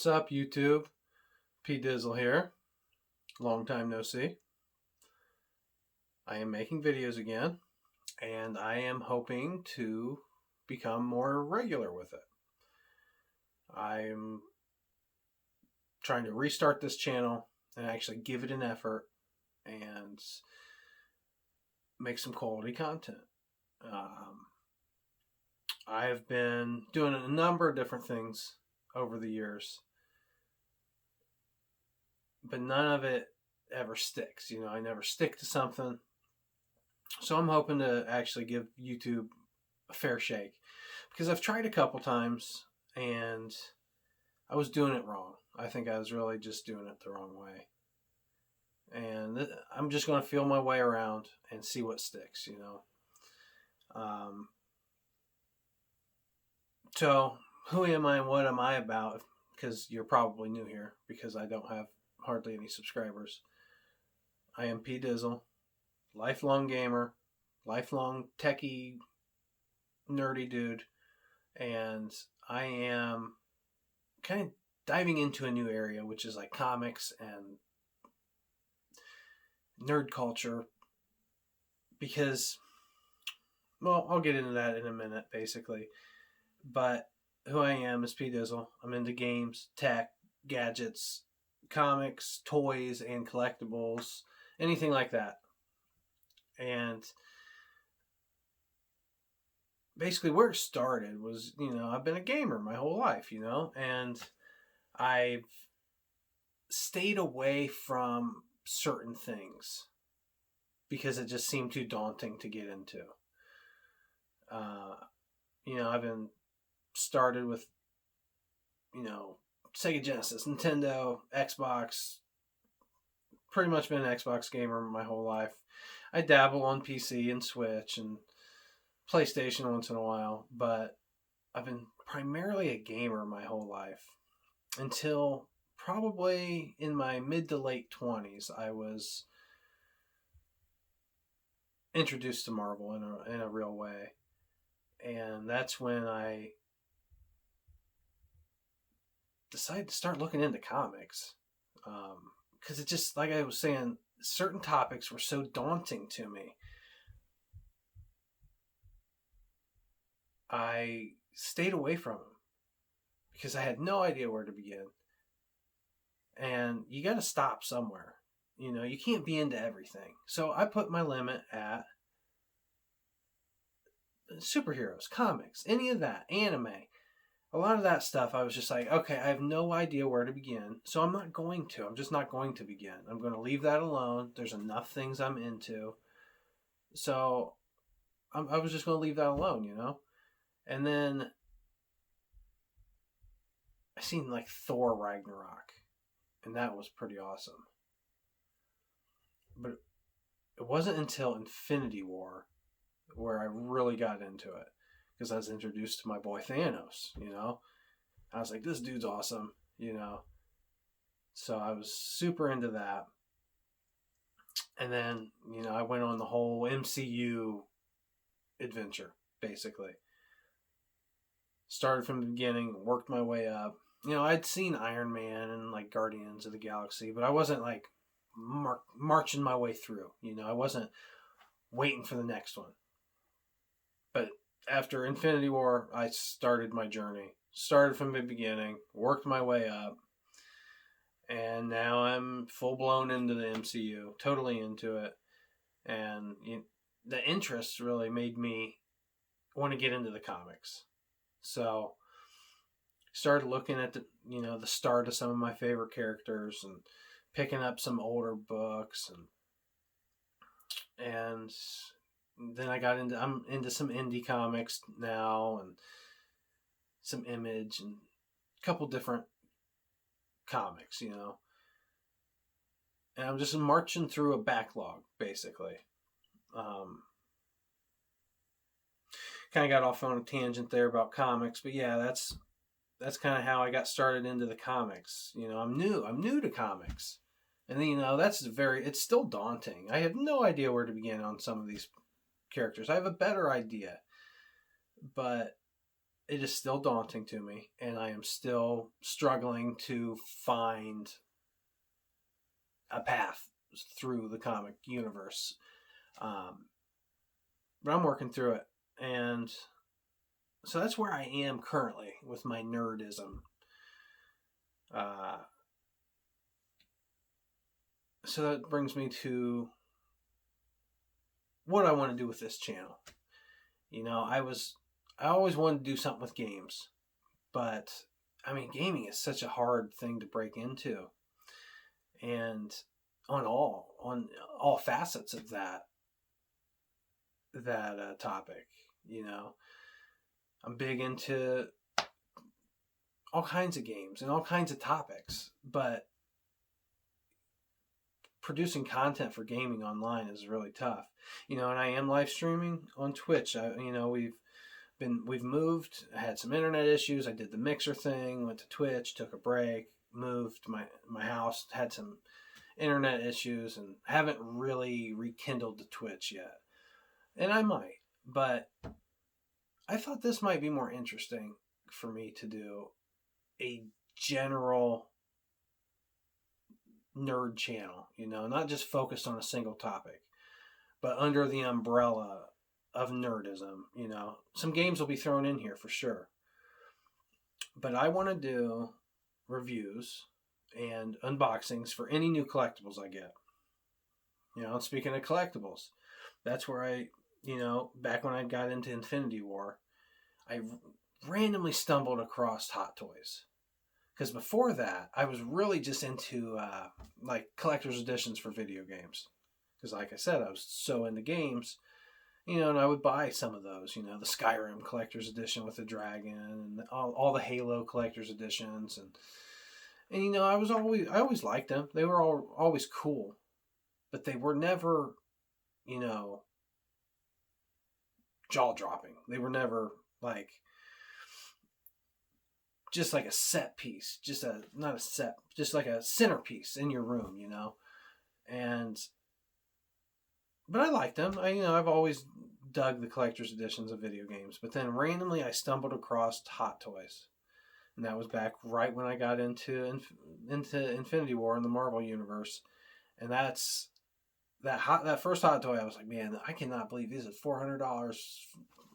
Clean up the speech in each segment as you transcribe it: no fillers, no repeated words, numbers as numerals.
What's up, YouTube? PxDIZZLE here. Long time no see. I am making videos again, and I am hoping to become more regular with it. I'm trying to restart this channel and actually give it an effort and make some quality content. I have been doing a number of different things over the years, but none of it ever sticks. I never stick to something. So I'm hoping to actually give YouTube a fair shake, because I've tried a couple times and I was doing it wrong. I think I was really just doing it the wrong way. And I'm just going to feel my way around and see what sticks, So who am I and what am I about? Because you're probably new here, because I don't have hardly any subscribers. I am PxDIZZLE, lifelong gamer, lifelong techie, nerdy dude, and I am kind of diving into a new area, which is like comics and nerd culture, because, well, I'll get into that in a minute, basically. But who I am is PxDIZZLE. I'm into games, tech, gadgets, comics, toys, and collectibles, anything like that. And basically where it started was, I've been a gamer my whole life, and I've stayed away from certain things because it just seemed too daunting to get into. I've been started with, Sega Genesis, Nintendo, Xbox. Pretty much been an Xbox gamer my whole life. I dabble on PC and Switch and PlayStation once in a while, but I've been primarily a gamer my whole life until probably in my mid to late 20s. I was introduced to Marvel in a real way, and that's when I decided to start looking into comics, because it just, like I was saying, certain topics were so daunting to me. I stayed away from them because I had no idea where to begin. And you got to stop somewhere. You can't be into everything. So I put my limit at superheroes, comics, any of that, anime. A lot of that stuff, I was just like, okay, I have no idea where to begin. So I'm not going to. I'm just not going to begin. I'm going to leave that alone. There's enough things I'm into. So I was just going to leave that alone, And then I seen like Thor Ragnarok, and that was pretty awesome. But it wasn't until Infinity War where I really got into it, because I was introduced to my boy Thanos, I was like, this dude's awesome, So I was super into that. And then, I went on the whole MCU adventure, basically. Started from the beginning, worked my way up. I'd seen Iron Man and like Guardians of the Galaxy, but I wasn't like marching my way through. I wasn't waiting for the next one. But after Infinity War, I started my journey. Started from the beginning, worked my way up, and now I'm full blown into the MCU, totally into it. And the interest really made me want to get into the comics. So started looking at the start of some of my favorite characters and picking up some older books, and then I'm into some indie comics now, and some Image, and a couple different comics, and I'm just marching through a backlog, basically. Kind of got off on a tangent there about comics, but yeah, that's kind of how I got started into the comics. I'm new to comics, and then, it's still daunting. I have no idea where to begin on some of these characters. I have a better idea, but it is still daunting to me, and I am still struggling to find a path through the comic universe. But I'm working through it. And so that's where I am currently with my nerdism. So that brings me to what I want to do with this channel. You know, I always wanted to do something with games, but I mean, gaming is such a hard thing to break into, and on all facets of that topic. You know, I'm big into all kinds of games and all kinds of topics, but producing content for gaming online is really tough. You know, and I am live streaming on Twitch. We've moved. I had some internet issues. I did the mixer thing, went to Twitch, took a break, moved my house, had some internet issues, and haven't really rekindled the Twitch yet. And I might, but I thought this might be more interesting for me to do a general nerd channel, you know, not just focused on a single topic, but under the umbrella of nerdism. You know, some games will be thrown in here for sure, but I want to do reviews and unboxings for any new collectibles I get. You know, speaking of collectibles, that's where back when I got into Infinity War, I randomly stumbled across Hot Toys. Because before that, I was really just into like collector's editions for video games. Because like I said, I was so into games, you know, and I would buy some of those, you know, the Skyrim collector's edition with the dragon, and all the Halo collector's editions, and you know, I always liked them. They were always cool, but they were never, you know, jaw dropping. They were never like just like a set piece, just like a centerpiece in your room, you know. But I liked them. I've always dug the collector's editions of video games. But then randomly I stumbled across Hot Toys. And that was back right when I got into Infinity War in the Marvel Universe. And that first Hot Toy, I was like, man, I cannot believe these are $400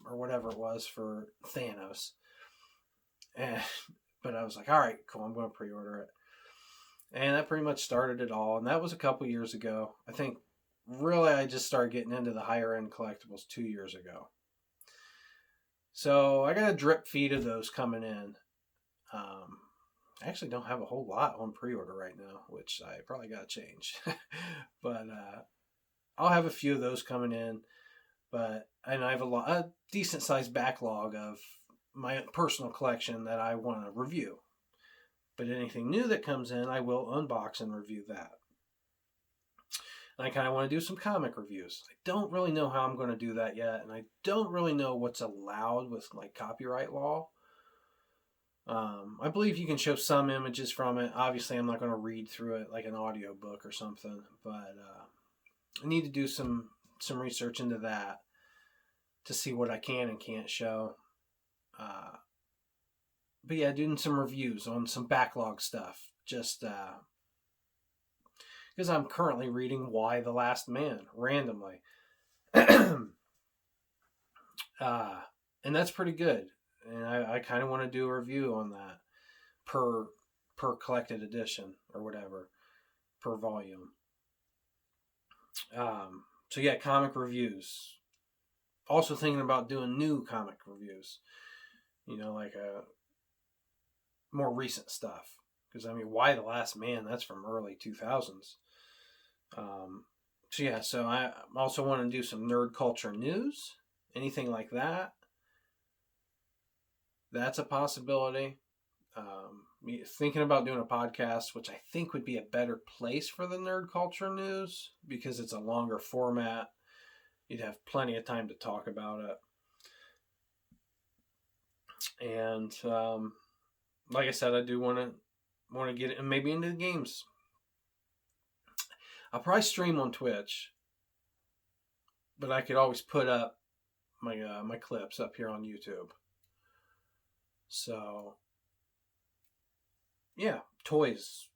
or whatever it was for Thanos. But I was like, all right, cool, I'm going to pre-order it. And that pretty much started it all. And that was a couple years ago. I think really I just started getting into the higher end collectibles 2 years ago. So I got a drip feed of those coming in. I actually don't have a whole lot on pre-order right now, which I probably got to change. But I'll have a few of those coming in. And I have a decent sized backlog of my personal collection that I want to review. But anything new that comes in, I will unbox and review that. And I kind of want to do some comic reviews. I don't really know how I'm going to do that yet, and I don't really know what's allowed with like copyright law. I believe you can show some images from it. Obviously, I'm not going to read through it like an audio book or something, but I need to do some research into that to see what I can and can't show. But yeah, doing some reviews on some backlog stuff, just because I'm currently reading Y the Last Man randomly. And that's pretty good. And I kind of want to do a review on that per collected edition or whatever, per volume. So yeah, comic reviews. Also thinking about doing new comic reviews. You know, like more recent stuff. Because, I mean, Y the Last Man, that's from early 2000s. So I also want to do some nerd culture news. Anything like that. That's a possibility. Thinking about doing a podcast, which I think would be a better place for the nerd culture news because it's a longer format. You'd have plenty of time to talk about it. And like I said, I do want to get it maybe into the games. I'll probably stream on Twitch, but I could always put up my clips up here on YouTube. So, yeah, toys,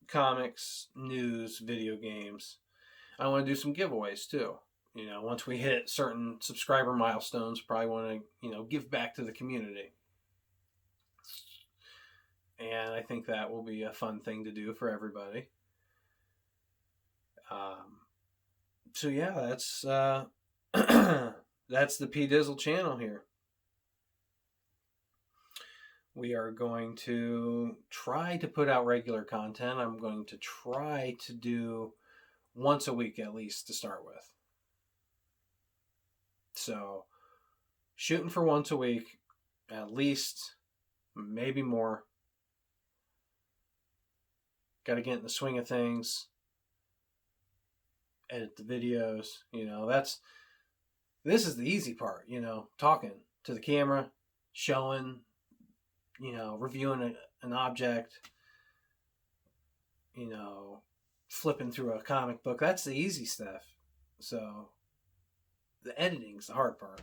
comics, news, video games. I want to do some giveaways too. Once we hit certain subscriber milestones, probably want to, give back to the community. And I think that will be a fun thing to do for everybody. So yeah, that's that's the PxDIZZLE channel here. We are going to try to put out regular content. I'm going to try to do once a week at least to start with. So shooting for once a week, at least, maybe more. Got to get in the swing of things. Edit the videos. This is the easy part, talking to the camera, showing, reviewing an object, flipping through a comic book. That's the easy stuff. So the editing's the hard part.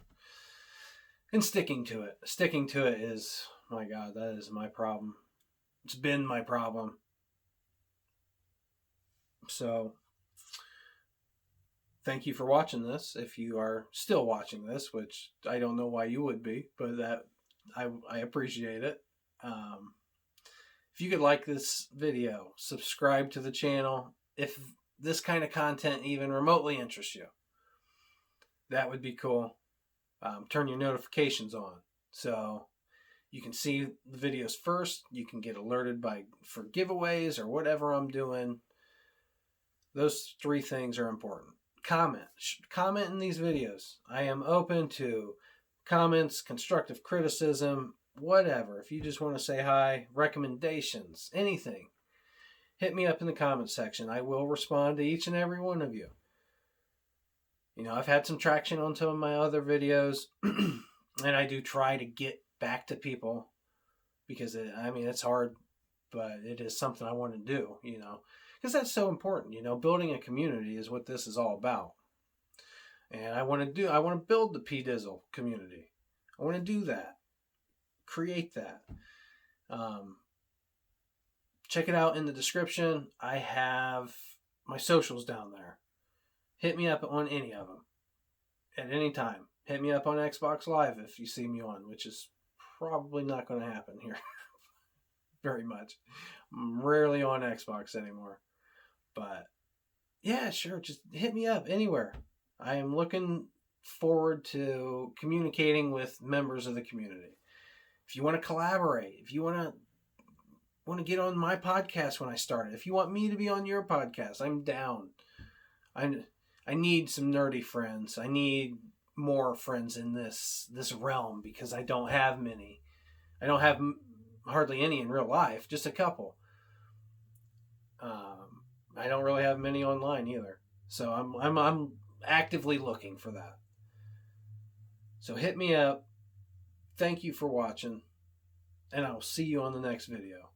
And sticking to it. Sticking to it is, my God, that is my problem. It's been my problem. So thank you for watching this. If you are still watching this, which I don't know why you would be, but that I appreciate it. If you could like this video, subscribe to the channel. If this kind of content even remotely interests you, that would be cool. Turn your notifications on so you can see the videos first. You can get alerted for giveaways or whatever I'm doing. Those 3 things are important. Comment in these videos. I am open to comments, constructive criticism, whatever. If you just want to say hi, recommendations, anything, hit me up in the comment section. I will respond to each and every one of you. I've had some traction on some of my other videos, and I do try to get back to people because it's hard, but it is something I want to do, because that's so important. Building a community is what this is all about. And I want to build the PxDIZZLE community. I want to do that. Create that. Check it out in the description. I have my socials down there. Hit me up on any of them at any time. Hit me up on Xbox Live if you see me on, which is probably not going to happen here very much. I'm rarely on Xbox anymore. But yeah, sure. Just hit me up anywhere. I am looking forward to communicating with members of the community. If you want to collaborate, if you want to get on my podcast when I start it, if you want me to be on your podcast, I'm down. I need some nerdy friends. I need more friends in this realm because I don't have many. I don't have hardly any in real life, just a couple. I don't really have many online either. So I'm actively looking for that. So hit me up. Thank you for watching, and I'll see you on the next video.